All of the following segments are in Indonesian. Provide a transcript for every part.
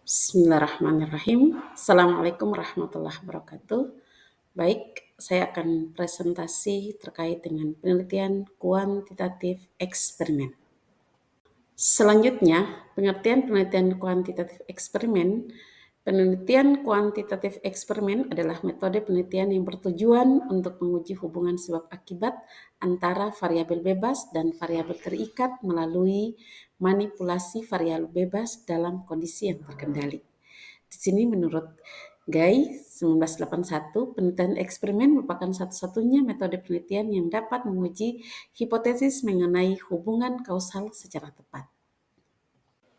Bismillahirrahmanirrahim. Assalamualaikum warahmatullahi wabarakatuh. Baik, saya akan presentasi terkait dengan penelitian kuantitatif eksperimen. Selanjutnya, pengertian penelitian kuantitatif eksperimen. Penelitian kuantitatif eksperimen adalah metode penelitian yang bertujuan untuk menguji hubungan sebab akibat antara variabel bebas dan variabel terikat melalui manipulasi variabel bebas dalam kondisi yang terkendali. Di sini menurut Guy 1981, penelitian eksperimen merupakan satu-satunya metode penelitian yang dapat menguji hipotesis mengenai hubungan kausal secara tepat.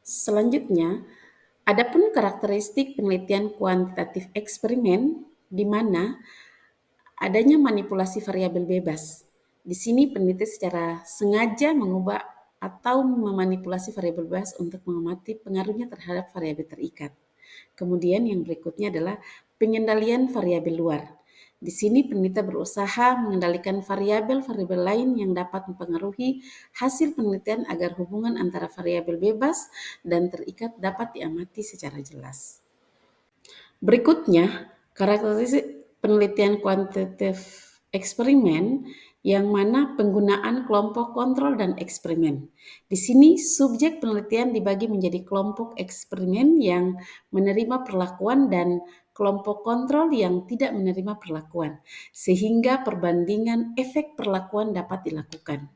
Selanjutnya, adapun karakteristik penelitian kuantitatif eksperimen di mana adanya manipulasi variabel bebas. Di sini peneliti secara sengaja mengubah atau memanipulasi variabel bebas untuk mengamati pengaruhnya terhadap variabel terikat. Kemudian yang berikutnya adalah pengendalian variabel luar. Di sini peneliti berusaha mengendalikan variabel-variabel lain yang dapat mempengaruhi hasil penelitian agar hubungan antara variabel bebas dan terikat dapat diamati secara jelas. Berikutnya, karakteristik penelitian kuantitatif eksperimen yang mana penggunaan kelompok kontrol dan eksperimen. Di sini subjek penelitian dibagi menjadi kelompok eksperimen yang menerima perlakuan dan kelompok kontrol yang tidak menerima perlakuan, sehingga perbandingan efek perlakuan dapat dilakukan.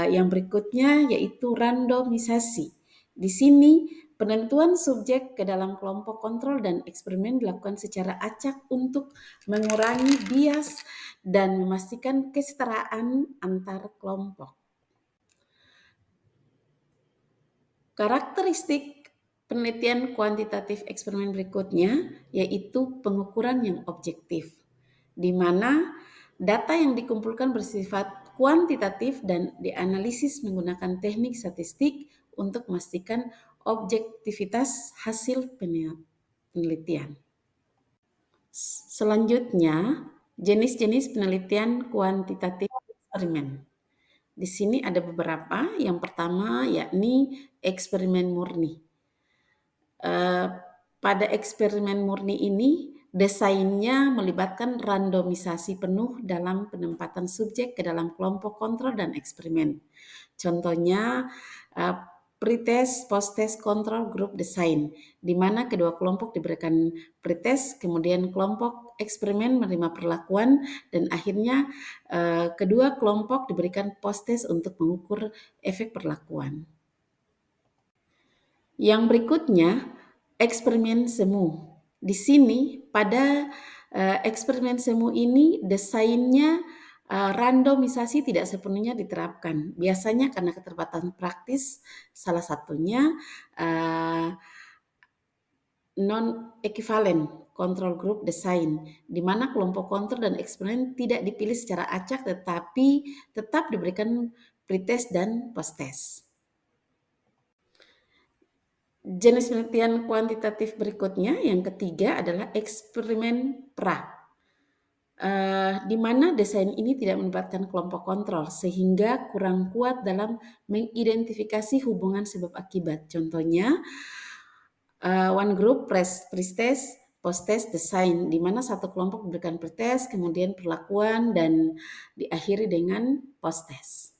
Yang berikutnya yaitu randomisasi. Di sini penentuan subjek ke dalam kelompok kontrol dan eksperimen dilakukan secara acak untuk mengurangi bias dan memastikan kesetaraan antar kelompok. Karakteristik penelitian kuantitatif eksperimen berikutnya yaitu pengukuran yang objektif, di mana data yang dikumpulkan bersifat kuantitatif dan dianalisis menggunakan teknik statistik untuk memastikan objektivitas hasil penelitian. Selanjutnya, jenis-jenis penelitian kuantitatif eksperimen. Di sini ada beberapa. Yang pertama yakni eksperimen murni. Pada eksperimen murni ini, desainnya melibatkan randomisasi penuh dalam penempatan subjek ke dalam kelompok kontrol dan eksperimen. Contohnya, pretest, post-test, control group design, di mana kedua kelompok diberikan pretest, kemudian kelompok eksperimen menerima perlakuan, dan akhirnya kedua kelompok diberikan post-test untuk mengukur efek perlakuan. Yang berikutnya, eksperimen semu. Di sini pada eksperimen semu ini desainnya randomisasi tidak sepenuhnya diterapkan. Biasanya karena keterbatasan praktis, salah satunya non-equivalent control group design, di mana kelompok kontrol dan eksperimen tidak dipilih secara acak tetapi tetap diberikan pretest dan post-test. Jenis penelitian kuantitatif berikutnya, yang ketiga adalah eksperimen pra, di mana desain ini tidak melibatkan kelompok kontrol sehingga kurang kuat dalam mengidentifikasi hubungan sebab akibat. Contohnya, one group pretest, post-test design, di mana satu kelompok diberikan pretest, kemudian perlakuan, dan diakhiri dengan post-test.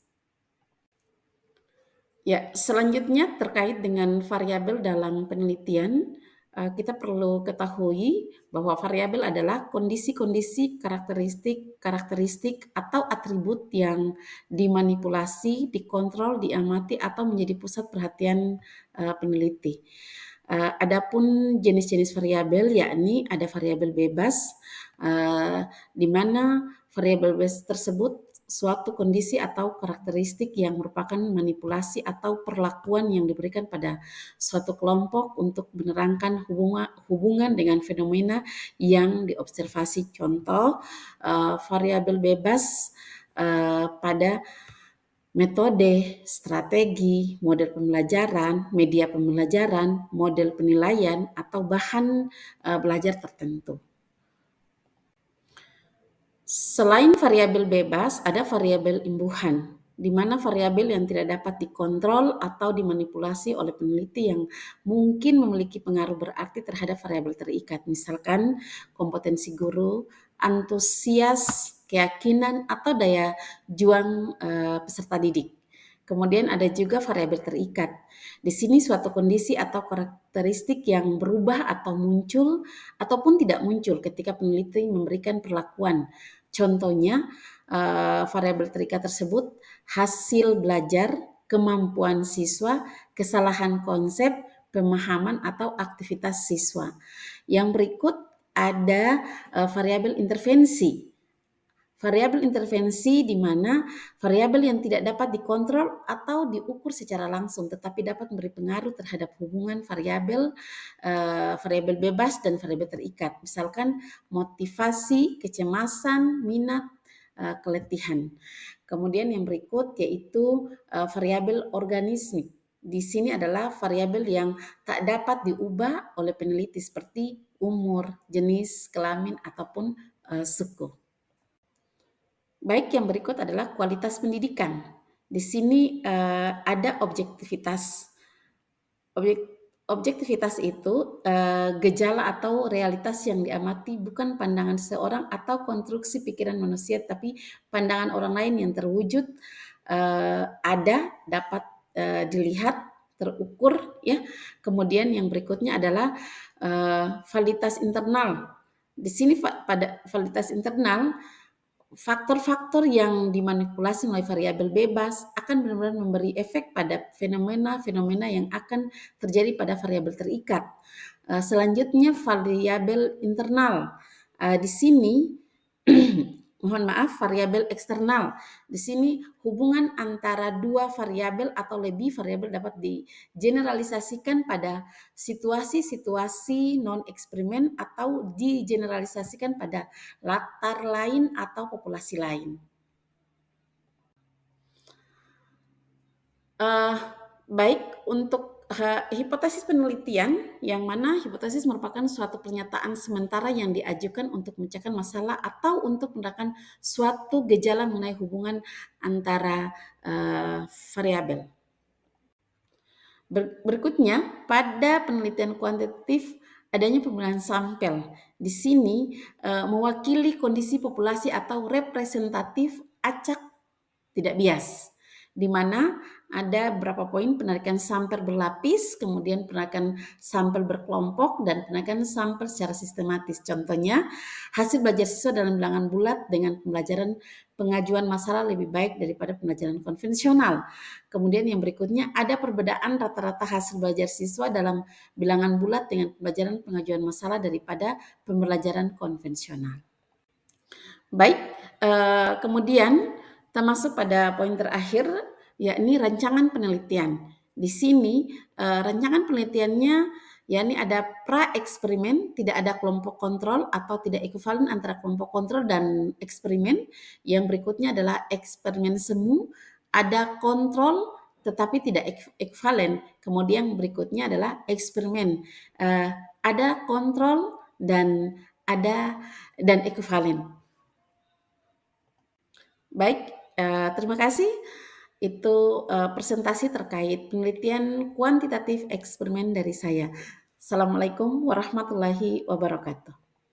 Ya, selanjutnya terkait dengan variabel dalam penelitian, kita perlu ketahui bahwa variabel adalah kondisi-kondisi karakteristik atau atribut yang dimanipulasi, dikontrol, diamati atau menjadi pusat perhatian peneliti. Adapun jenis-jenis variabel yakni ada variabel bebas, di mana variabel bebas tersebut suatu kondisi atau karakteristik yang merupakan manipulasi atau perlakuan yang diberikan pada suatu kelompok untuk menerangkan hubungan dengan fenomena yang diobservasi. Contoh, variabel bebas pada metode, strategi, model pembelajaran, media pembelajaran, model penilaian, atau bahan belajar tertentu. Selain variabel bebas, ada variabel imbuhan. di mana variabel yang tidak dapat dikontrol atau dimanipulasi oleh peneliti yang mungkin memiliki pengaruh berarti terhadap variabel terikat. Misalkan kompetensi guru, antusias, keyakinan, atau daya juang peserta didik. Kemudian ada juga variabel terikat. Di sini suatu kondisi atau karakteristik yang berubah atau muncul ataupun tidak muncul ketika peneliti memberikan perlakuan. Contohnya, variabel terikat tersebut hasil belajar, kemampuan siswa, kesalahan konsep, pemahaman atau aktivitas siswa. Yang berikut ada variabel intervensi. Variabel intervensi di mana variabel yang tidak dapat dikontrol atau diukur secara langsung tetapi dapat memberi pengaruh terhadap hubungan variabel variabel bebas dan variabel terikat. Misalkan motivasi, kecemasan, minat, keletihan. Kemudian yang berikut yaitu variabel organismik. Di sini adalah variabel yang tak dapat diubah oleh peneliti seperti umur, jenis, kelamin ataupun suku. Baik, yang berikut adalah kualitas pendidikan. Di sini ada objektivitas. Objektivitas itu gejala atau realitas yang diamati bukan pandangan seorang atau konstruksi pikiran manusia, tapi pandangan orang lain yang terwujud, ada, dapat dilihat, terukur, ya. Kemudian yang berikutnya adalah validitas internal. Di sini pada validitas internal, faktor-faktor yang dimanipulasi melalui variabel bebas akan benar-benar memberi efek pada fenomena-fenomena yang akan terjadi pada variabel terikat. Selanjutnya variabel internal. Di sini mohon maaf, variabel eksternal. Di sini hubungan antara dua variabel atau lebih variabel dapat digeneralisasikan pada situasi-situasi non-eksperimen atau digeneralisasikan pada latar lain atau populasi lain. Baik, untuk hipotesis penelitian, yang mana hipotesis merupakan suatu pernyataan sementara yang diajukan untuk memecahkan masalah atau untuk menerangkan suatu gejala mengenai hubungan antara variabel. Berikutnya, pada penelitian kuantitatif adanya penggunaan sampel. Di sini mewakili kondisi populasi atau representatif acak tidak bias, di mana ada beberapa poin: penarikan sampel berlapis, kemudian penarikan sampel berkelompok, dan penarikan sampel secara sistematis. Contohnya, hasil belajar siswa dalam bilangan bulat dengan pembelajaran pengajuan masalah lebih baik daripada pembelajaran konvensional. Kemudian yang berikutnya, ada perbedaan rata-rata hasil belajar siswa dalam bilangan bulat dengan pembelajaran pengajuan masalah daripada pembelajaran konvensional. Baik, kemudian termasuk pada poin terakhir, yakni rancangan penelitian. Di sini rancangan penelitiannya yakni ada pra-eksperimen, tidak ada kelompok kontrol atau tidak ekuivalen antara kelompok kontrol dan eksperimen. Yang berikutnya adalah eksperimen semu, ada kontrol tetapi tidak ekuivalen. Kemudian berikutnya adalah eksperimen, ada kontrol dan ekuivalen. Baik, terima kasih. Itu presentasi terkait penelitian kuantitatif eksperimen dari saya. Assalamualaikum warahmatullahi wabarakatuh.